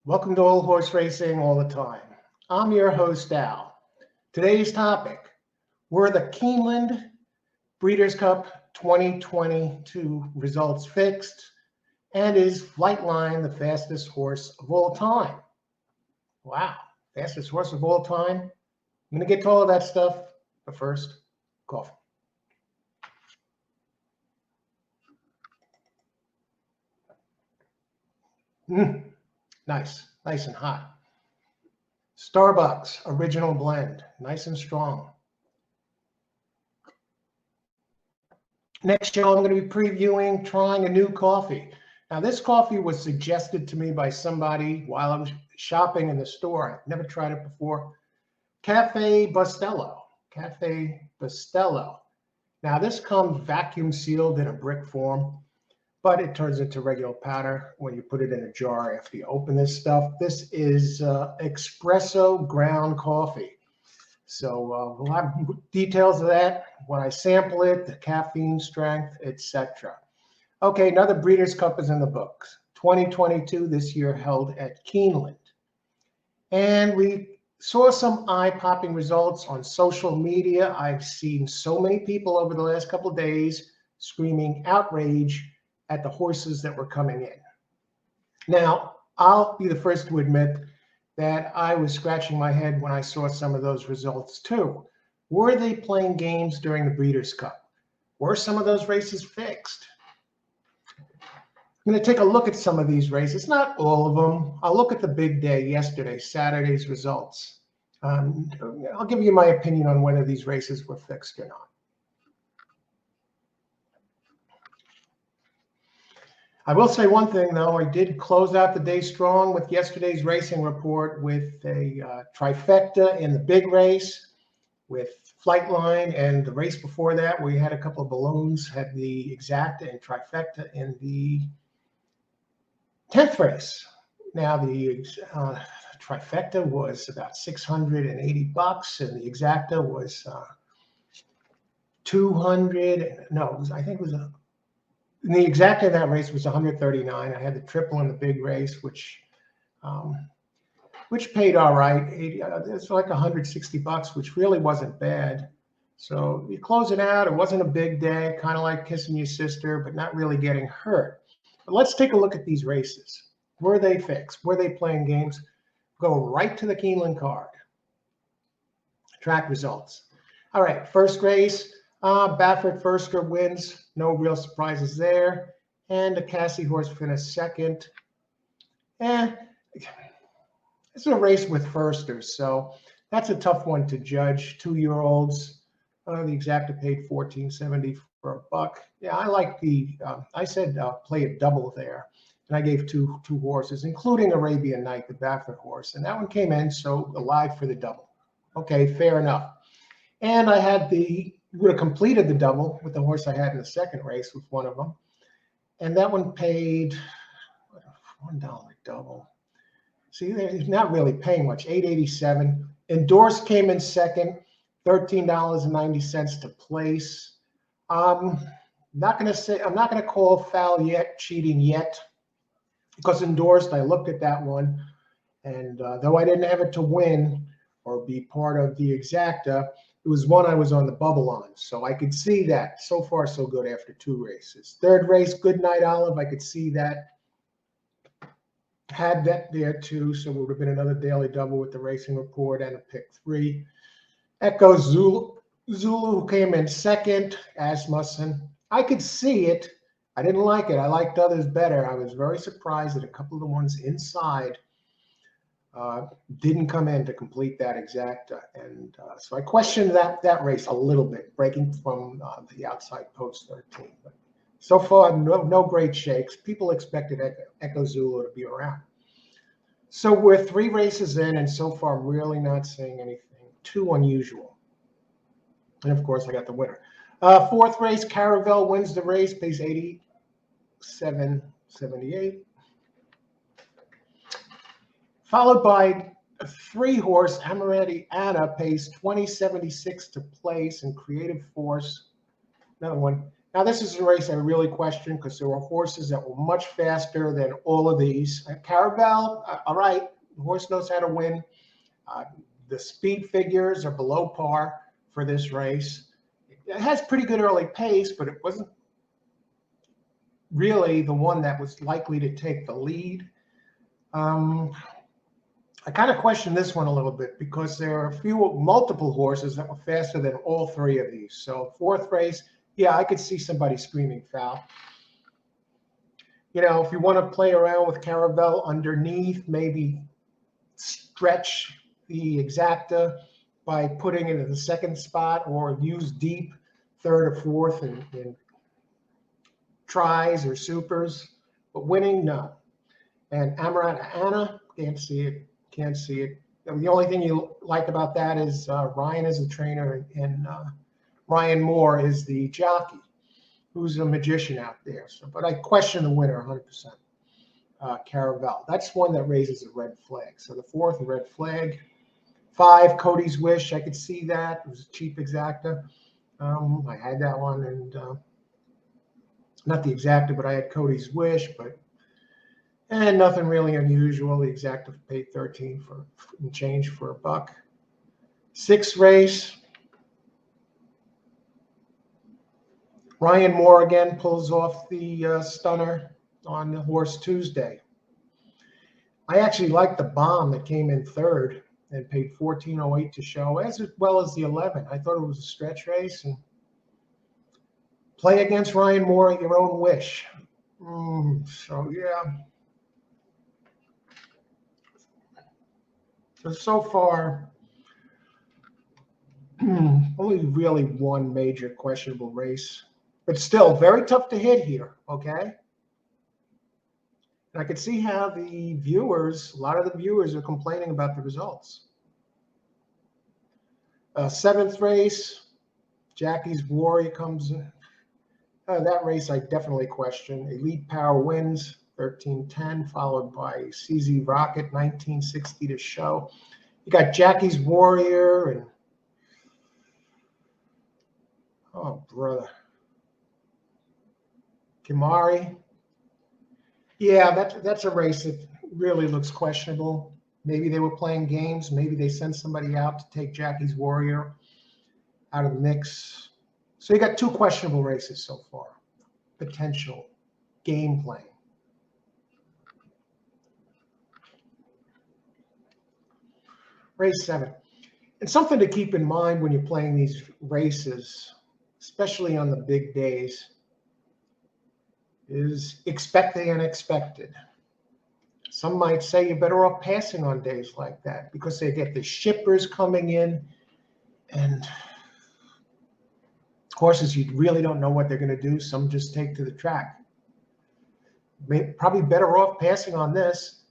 Welcome to Old Horse Racing All the Time. I'm your host, Al. Today's topic, were the Keeneland Breeders' Cup 2022 results fixed? And is Flightline the fastest horse of all time? Wow, fastest horse of all time? I'm going to get to all of that stuff, but first, coffee. Nice and hot. Starbucks original blend, nice and strong. Next show, I'm going to be previewing trying a new coffee. Now, this coffee was suggested to me by somebody while I was shopping in the store. I've never tried it before. Cafe Bustelo. Now, this comes vacuum sealed in a brick form, but it turns into regular powder when you put it in a jar after you open this stuff. This is espresso ground coffee. So we'll have details of that when I sample it, the caffeine strength, etc. Okay, another Breeders' Cup is in the books. 2022 this year held at Keeneland. And we saw some eye-popping results on social media. I've seen so many people over the last couple of days screaming outrage at the horses that were coming in. Now, I'll be the first to admit that I was scratching my head when I saw some of those results too. Were they playing games during the Breeders' Cup? Were some of those races fixed? I'm going to take a look at some of these races, not all of them. I'll look at the big day yesterday, Saturday's results. I'll give you my opinion on whether these races were fixed or not. I will say one thing, though. I did close out the day strong with yesterday's racing report with a trifecta in the big race with Flightline, and the race before that, we had a couple of balloons, had the exacta and trifecta in the 10th race. Now, the trifecta was about $680, and the exacta was 200. No, I think it was a. And the exacta in that race was 139. I had the triple in the big race, which paid all right. It's like $160, which really wasn't bad. So you close it out. It wasn't a big day, kind of like kissing your sister, but not really getting hurt. But let's take a look at these races. Were they fixed? Were they playing games? Go right to the Keeneland card. Track results. All right, first race. Baffert Firster wins. No real surprises there. And the Cassie horse finished second. It's a race with firsters, so that's a tough one to judge. 2-year-olds. The exacta paid $14.70 for $1. Yeah, I like the. I said play a double there, and I gave two horses, including Arabian Night, the Baffert horse, and that one came in, so alive for the double. Okay, fair enough. And I had would have completed the double with the horse I had in the second race with one of them. And that one paid $1 double. See, he's not really paying much, $8.87. Endorsed came in second, $13.90 to place. I'm not going to call foul yet, cheating yet, because Endorsed, I looked at that one. And though I didn't have it to win or be part of the exacta, it was one I was on the bubble on, so I could see that. So far, so good after 2 races. Third race, Good Night Olive, I could see that. Had that there too, so it would have been another daily double with the racing report and a pick 3. Echo Zulu came in second. Asmussen, I could see it. I didn't like it. I liked others better. I was very surprised that a couple of the ones inside didn't come in to complete that exacta, and so I questioned that race a little bit, breaking from the outside post 13. But so far, no great shakes. People expected Echo Zulu to be around. So we're 3 races in, and so far, I'm really not seeing anything too unusual. And of course, I got the winner. 4th race, Caravel wins the race, pays $87.78. Followed by a 3-horse, Amoretti Anna, pays $20.76 to place, and Creative Force, another one, Now, this is a race I really question because there were horses that were much faster than all of these. Caravel, all right, the horse knows how to win. The speed figures are below par for this race. It has pretty good early pace, but it wasn't really the one that was likely to take the lead. I kind of question this one a little bit because there are multiple horses that were faster than all three of these. So fourth race, yeah, I could see somebody screaming foul. You know, if you want to play around with Caravel underneath, maybe stretch the exacta by putting it in the second spot, or use deep third or fourth in tries or supers. But winning, no. And Amaranta Anna, can't see it. Can't see it. The only thing you like about that is Ryan is the trainer, and Ryan Moore is the jockey, who's a magician out there. So, but I question the winner 100%. Caravel. That's one that raises a red flag. So the fourth, a red flag. 5, Cody's Wish. I could see that. It was a cheap exacta. I had that one, and not the exacta, but I had Cody's Wish, and nothing really unusual. The exacta paid 13 for and change for $1. 6th race. Ryan Moore again pulls off the stunner on the Horse Tuesday. I actually liked the Bomb that came in third and paid $14.08 to show, as well as the 11. I thought it was a stretch race. And play against Ryan Moore at your own wish. So, yeah. So far, only really one major questionable race. But still, very tough to hit here, okay? And I could see how the viewers, a lot of the viewers are complaining about the results. 7th race, Jackie's Warrior comes in. That race I definitely question. Elite Power wins, 13-10, followed by CZ Rocket, 1960 to show. You got Jackie's Warrior and, oh, brother. Kimari. Yeah, that's a race that really looks questionable. Maybe they were playing games. Maybe they sent somebody out to take Jackie's Warrior out of the mix. So you got 2 questionable races so far. Potential game playing. Race 7. And something to keep in mind when you're playing these races, especially on the big days, is expect the unexpected. Some might say you're better off passing on days like that because they get the shippers coming in and horses you really don't know what they're going to do. Some just take to the track. Probably better off passing on this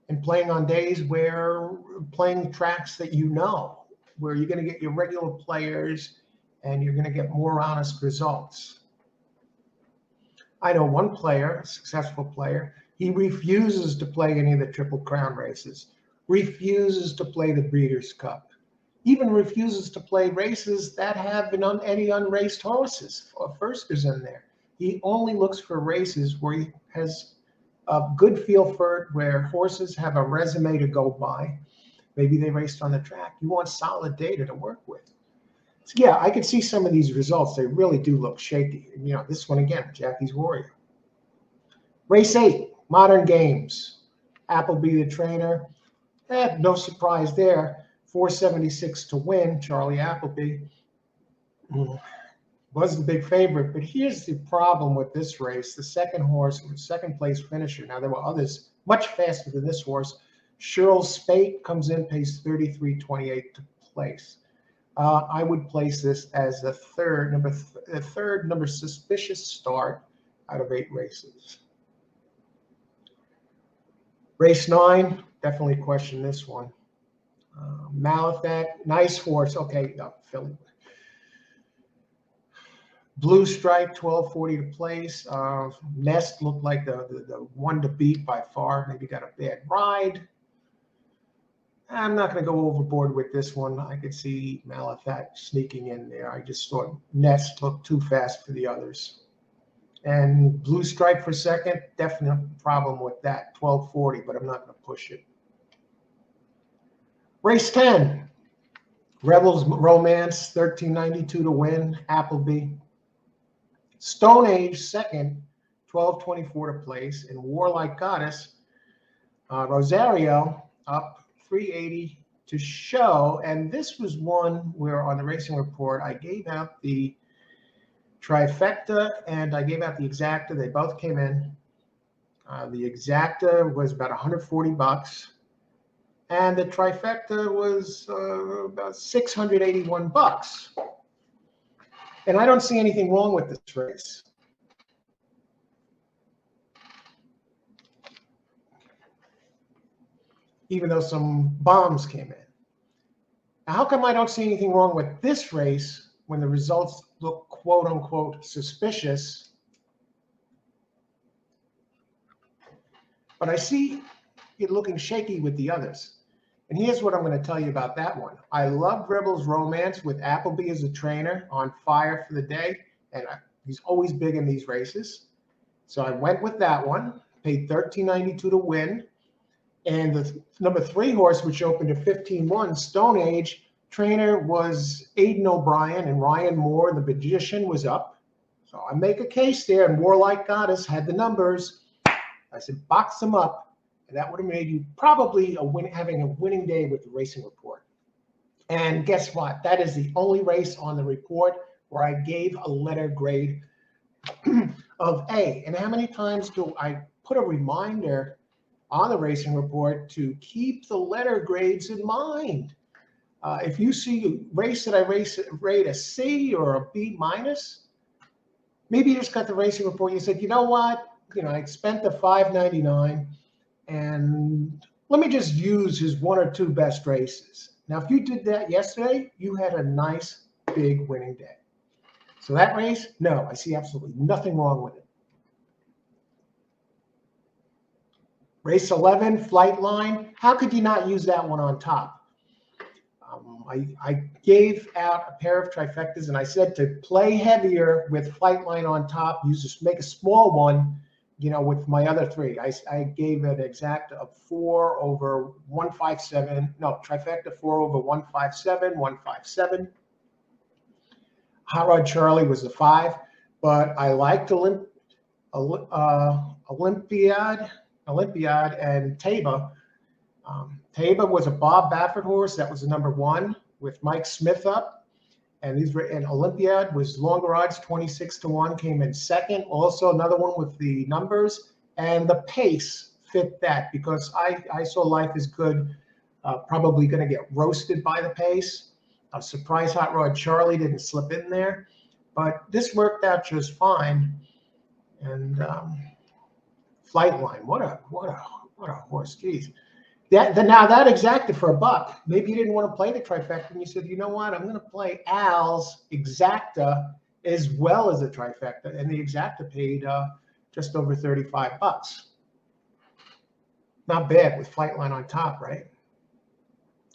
and playing on days where playing tracks that you know, where you're going to get your regular players and you're going to get more honest results. I know one player, a successful player, he refuses to play any of the Triple Crown races, refuses to play the Breeders' Cup, even refuses to play races that have any unraced horses or firsters in there. He only looks for races where he has a good feel for it, where horses have a resume to go by. Maybe they raced on the track. You want solid data to work with. So yeah, I could see some of these results. They really do look shaky. You know, this one again, Jackie's Warrior. Race 8, Modern Games. Appleby the trainer. No surprise there. 476 to win, Charlie Appleby. Was the big favorite, but here's the problem with this race. The second horse, second place finisher. Now, there were others much faster than this horse. Cheryl Spate comes in, pays $33.28 to place. I would place this as the third number suspicious start out of 8 races. Race 9, definitely question this one. Malathat, nice horse. Okay, Philly. Blue Stripe, 1240 to place. Nest looked like the one to beat by far. Maybe got a bad ride. I'm not going to go overboard with this one. I could see Malathat sneaking in there. I just thought Nest looked too fast for the others. And blue stripe for second, definite problem with that, 1240, but I'm not going to push it. Race 10, Rebels Romance, 1392 to win, Appleby. Stone Age second, 1224 to place, and Warlike Goddess, Rosario up 380 to show. And this was one where on the racing report I gave out the trifecta and I gave out the exacta. They both came in. The exacta was about 140 bucks, and the trifecta was about 681 bucks. And I don't see anything wrong with this race. Even though some bombs came in. Now, how come I don't see anything wrong with this race when the results look quote unquote suspicious? But I see it looking shaky with the others. And here's what I'm going to tell you about that one. I love Rebels Romance with Appleby as a trainer, on fire for the day. And he's always big in these races. So I went with that one, paid $13.92 to win. And the number 3 horse, which opened at 15-1, Stone Age, trainer was Aidan O'Brien, and Ryan Moore, the magician, was up. So I make a case there, and Warlike Goddess had the numbers. I said, box them up. And that would have made you probably having a winning day with the racing report. And guess what? That is the only race on the report where I gave a letter grade of A. And how many times do I put a reminder on the racing report to keep the letter grades in mind? If you see a race that I rate a C or a B minus, maybe you just got the racing report. You said, you know what? I spent the $5.99. And let me just use his 1 or 2 best races. Now, if you did that yesterday, you had a nice, big winning day. So that race, no, I see absolutely nothing wrong with it. Race 11, Flightline. How could you not use that one on top? I gave out a pair of trifectas, and I said to play heavier with Flightline on top. Make a small one. With my other 3, I gave an exacta of 4 over 157. No, trifecta 4 over 157, 157. Hot Rod Charlie was the 5, but I liked Olympiad and Taba. Taba was a Bob Baffert horse. That was the number 1 with Mike Smith up. And Olympiad was longer odds, 26-1, came in second. Also another one with the numbers, and the pace fit that because I saw Life is Good probably going to get roasted by the pace. A surprise Hot Rod Charlie didn't slip in there, but this worked out just fine. And Flightline, what a horse, geez. Now that exacta for $1. Maybe you didn't want to play the trifecta, and you said, you know what, I'm going to play Al's exacta as well as the trifecta, and the exacta paid just over $35. Not bad with Flightline on top, right?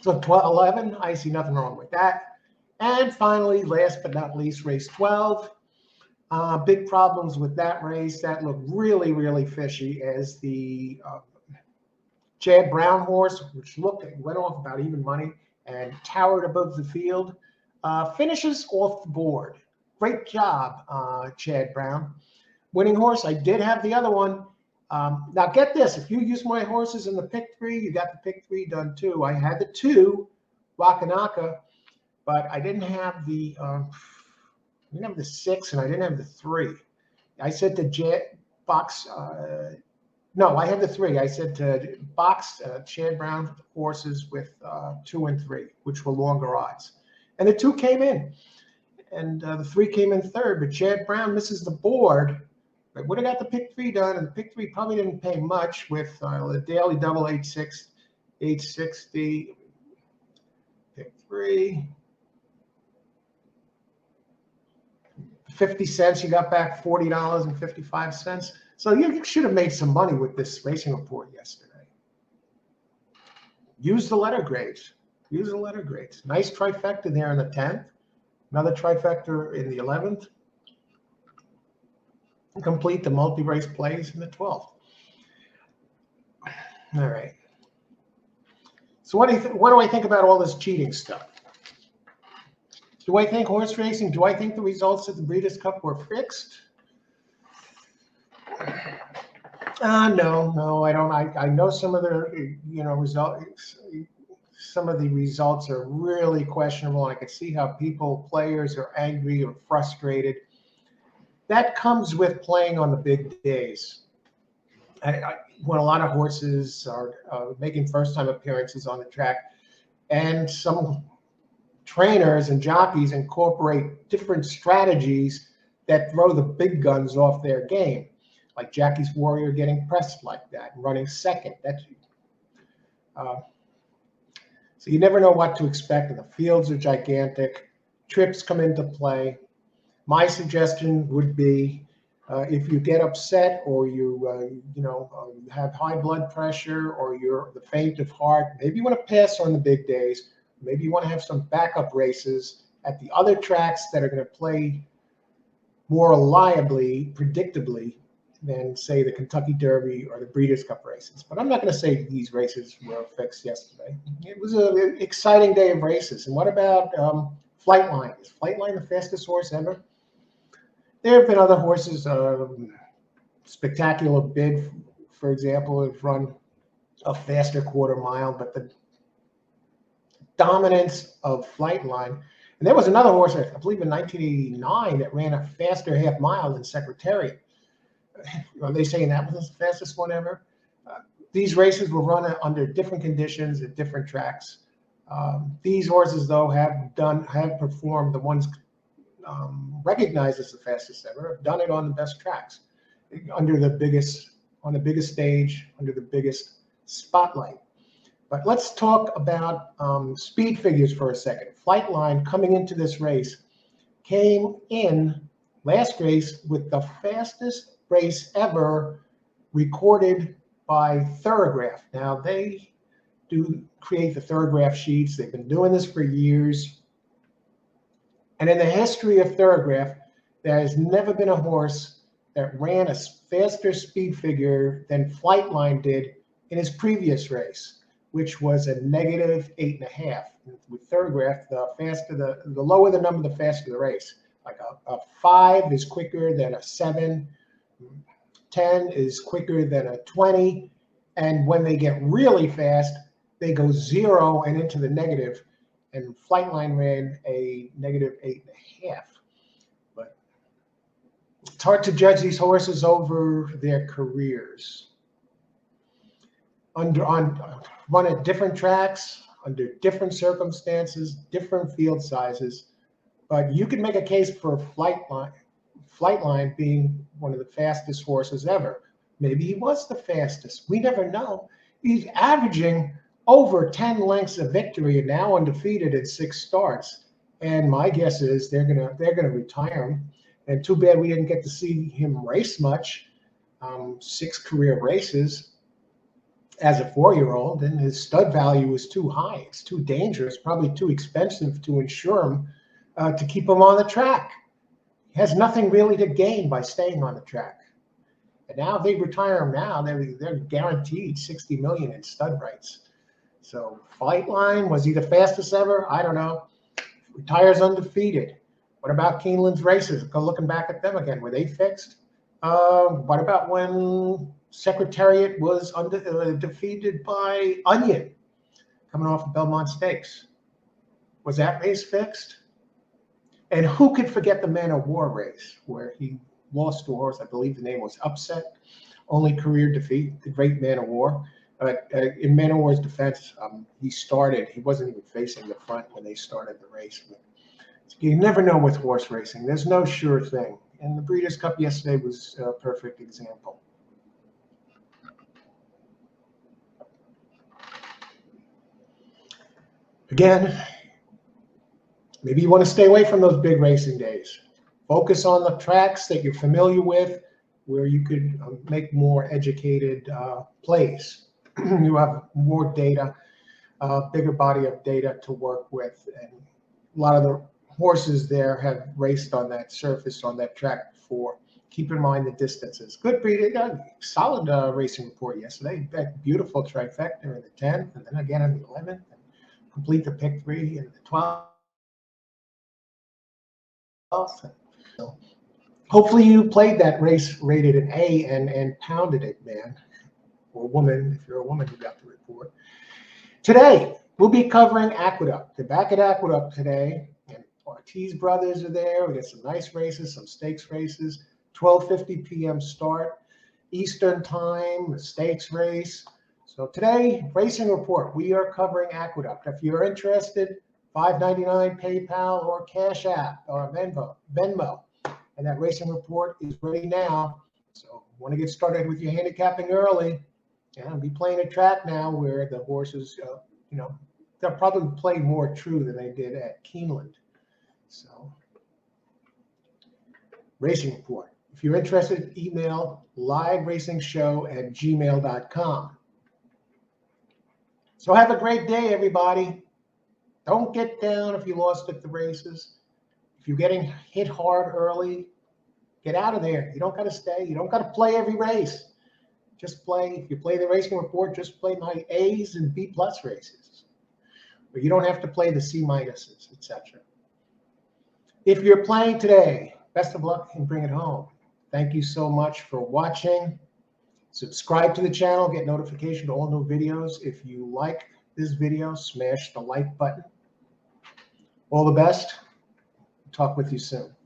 So 11, I see nothing wrong with that. And finally, last but not least, race 12. Big problems with that race. That looked really, really fishy as the Chad Brown horse, which went off about even money and towered above the field, finishes off the board. Great job, Chad Brown. Winning horse, I did have the other one. Now get this, if you use my horses in the pick 3, you got the pick 3 done too. I had the 2, Wakanaka, but I didn't have the 6 and I didn't have the 3. I said to box. No, I had the 3. I said to box Chad Brown horses with 2 and 3, which were longer odds. And the 2 came in. And the 3 came in third, but Chad Brown misses the board. But would have got the pick 3 done, and the pick 3 probably didn't pay much with the daily double 860, pick 3. 50 cents, you got back $40.55. So you should have made some money with this racing report yesterday. Use the letter grades. Nice trifecta there in the 10th. Another trifecta in the 11th. complete the multi-race plays in the 12th. All right. So what do I think about all this cheating stuff? Do I think horse racing? Do I think the results of the Breeders' Cup were fixed? No, I don't. I know some of the results. Some of the results are really questionable. I can see how players are angry or frustrated. That comes with playing on the big days. When a lot of horses are making first-time appearances on the track, and some trainers and jockeys incorporate different strategies that throw the big guns off their game, like Jackie's Warrior getting pressed like that, and running second. So you never know what to expect, and the fields are gigantic. Trips come into play. My suggestion would be, if you get upset or you have high blood pressure or you're the faint of heart, maybe you want to pass on the big days. Maybe you want to have some backup races at the other tracks that are going to play more reliably, predictably, than, say, the Kentucky Derby or the Breeders' Cup races. But I'm not going to say these races were fixed yesterday. It was an exciting day of races. And what about Flightline? Is Flightline the fastest horse ever? There have been other horses. Spectacular Bid, for example, has run a faster quarter mile, but the dominance of Flightline. And there was another horse, I believe in 1989, that ran a faster half mile than Secretariat. Are they saying that was the fastest one ever? These races were run under different conditions at different tracks. These horses, though, have performed, the ones recognized as the fastest ever, have done it on the best tracks, on the biggest stage, under the biggest spotlight. But let's talk about speed figures for a second. Flightline, coming into this race, came in last race with the fastest race ever recorded by Thorograph. Now, they do create the Thorograph sheets. They've been doing this for years. And in the history of Thorograph, there has never been a horse that ran a faster speed figure than Flightline did in his previous race, which was a -8.5. With Thorograph, the lower the number, the faster the race. Like a 5 is quicker than a 7. 10 is quicker than a 20. And when they get really fast, they go 0 and into the negative. And Flightline ran a -8.5. But it's hard to judge these horses over their careers. Run at different tracks, under different circumstances, different field sizes. But you can make a case for Flightline being one of the fastest horses ever. Maybe he was the fastest. We never know. He's averaging over 10 lengths of victory and now undefeated in 6 starts. And my guess is they're gonna retire him. And too bad we didn't get to see him race much. 6 career races as a 4-year-old, and his stud value is too high. It's too dangerous, probably too expensive to insure him, to keep him on the track. He has nothing really to gain by staying on the track. And now if they retire him now, they're guaranteed $60 million in stud rights. So Flightline, was he the fastest ever? I don't know. Retires undefeated. What about Keeneland's races? Go looking back at them again. Were they fixed? What about when Secretariat was defeated by Onion coming off of Belmont Stakes? Was that race fixed? And who could forget the Man of War race where he lost to a horse, I believe the name was Upset, only career defeat, the great Man of War. But in Man of War's defense, he wasn't even facing the front when they started the race. But you never know with horse racing. There's no sure thing. And the Breeders' Cup yesterday was a perfect example. Again, maybe you want to stay away from those big racing days. Focus on the tracks that you're familiar with, where you could make more educated plays. You have more data, bigger body of data to work with. And a lot of the horses there have raced on that surface, on that track before. Keep in mind the distances. Good, solid racing report yesterday. That beautiful trifecta in the 10th, and then again in the 11th, and complete the pick 3 in the 12th. So hopefully you played that race rated an A and pounded it, man, or woman, if you're a woman who got the report. Today, we'll be covering Aqueduct. They're back at Aqueduct today, and Ortiz brothers are there. We got some nice races, some stakes races. 12:50 p.m. start, Eastern time, the stakes race. So today, racing report, we are covering Aqueduct. If you're interested, $5.99 PayPal or Cash App or Venmo. And that racing report is ready now. So want to get started with your handicapping early. Yeah, I'll be playing a track now where the horses, they'll probably play more true than they did at Keeneland. So, racing report. If you're interested, email liveracingshow@gmail.com. So have a great day, everybody. Don't get down if you lost at the races. If you're getting hit hard early, get out of there. You don't got to stay. You don't got to play every race. Just play, if you play the racing report, just play my A's and B+ races. But you don't have to play the C-, etc. If you're playing today, best of luck and bring it home. Thank you so much for watching. Subscribe to the channel, get notification to all new videos. If you like this video, smash the like button. All the best. Talk with you soon.